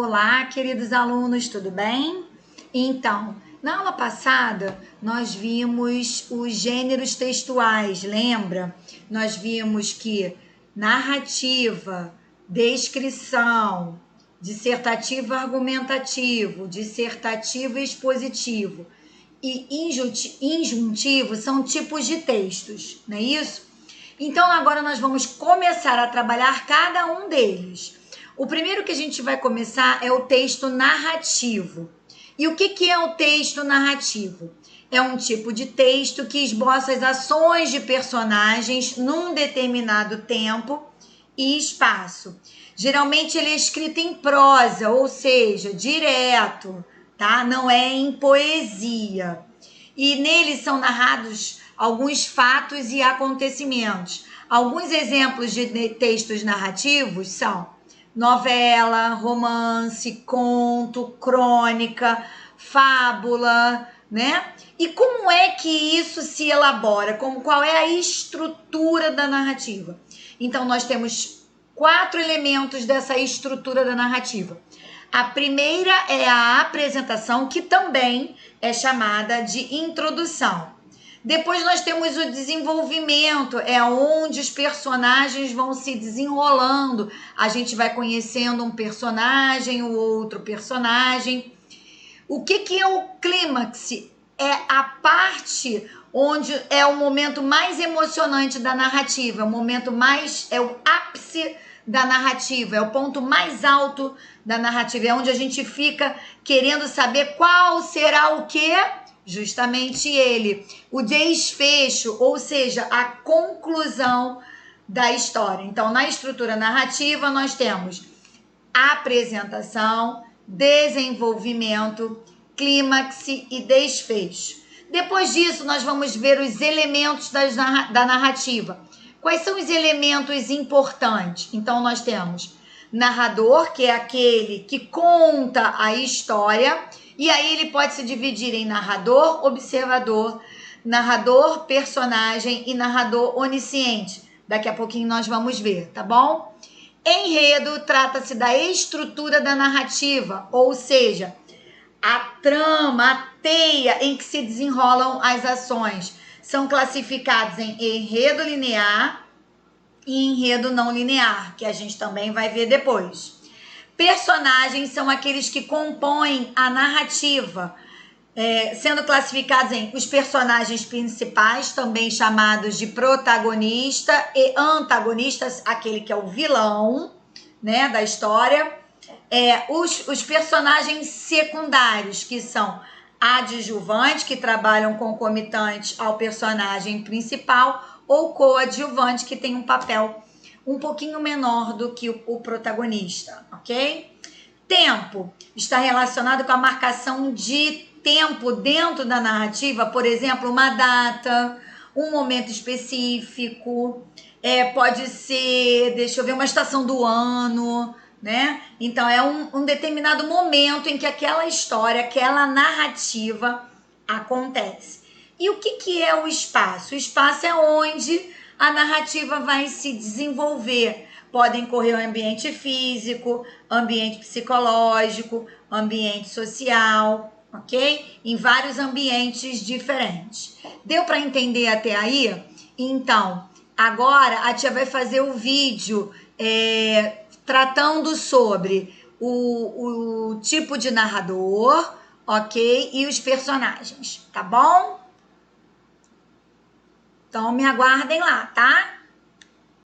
Olá, queridos alunos, tudo bem? Então, na aula passada, nós vimos os gêneros textuais, lembra? Nós vimos que narrativa, descrição, dissertativo argumentativo, dissertativo expositivo e injuntivo são tipos de textos, não é isso? Então, agora nós vamos começar a trabalhar cada um deles. O primeiro que a gente vai começar é o texto narrativo. E o que é o texto narrativo? É um tipo de texto que esboça as ações de personagens num determinado tempo e espaço. Geralmente ele é escrito em prosa, ou seja, direto, tá? Não é em poesia. E nele são narrados alguns fatos e acontecimentos. Alguns exemplos de textos narrativos são novela, romance, conto, crônica, fábula, né? E como é que isso se elabora? Qual é a estrutura da narrativa? Então, nós temos 4 elementos dessa estrutura da narrativa. A primeira é a apresentação, que também é chamada de introdução. Depois nós temos o desenvolvimento, é onde os personagens vão se desenrolando. A gente vai conhecendo um personagem, o outro personagem. O que é o clímax? É a parte onde é o momento mais emocionante da narrativa, é o ápice da narrativa, é o ponto mais alto da narrativa, é onde a gente fica querendo saber qual será o quê? Justamente ele, o desfecho, ou seja, a conclusão da história. Então, na estrutura narrativa, nós temos apresentação, desenvolvimento, clímax e desfecho. Depois disso, nós vamos ver os elementos da narrativa. Quais são os elementos importantes? Então, nós temos narrador, que é aquele que conta a história, e aí ele pode se dividir em narrador, observador, narrador, personagem e narrador onisciente. Daqui a pouquinho nós vamos ver, tá bom? Enredo trata-se da estrutura da narrativa, ou seja, a trama, a teia em que se desenrolam as ações. São classificados em enredo linear e enredo não linear, que a gente também vai ver depois. Personagens são aqueles que compõem a narrativa, sendo classificados em os personagens principais, também chamados de protagonista, e antagonistas, aquele que é o vilão, né, da história. Os personagens secundários, que são adjuvantes, que trabalham concomitante ao personagem principal, ou coadjuvante, que tem um papel um pouquinho menor do que o protagonista, ok? Tempo está relacionado com a marcação de tempo dentro da narrativa, por exemplo, uma data, um momento específico, pode ser, deixa eu ver, uma estação do ano, né? Então, é um determinado momento em que aquela história, aquela narrativa acontece. E o que é o espaço? O espaço é onde a narrativa vai se desenvolver. Podem correr o ambiente físico, ambiente psicológico, ambiente social, ok? Em vários ambientes diferentes. Deu para entender até aí? Então, agora a tia vai fazer o vídeo tratando sobre o tipo de narrador, ok? E os personagens, tá bom? Então, me aguardem lá, tá?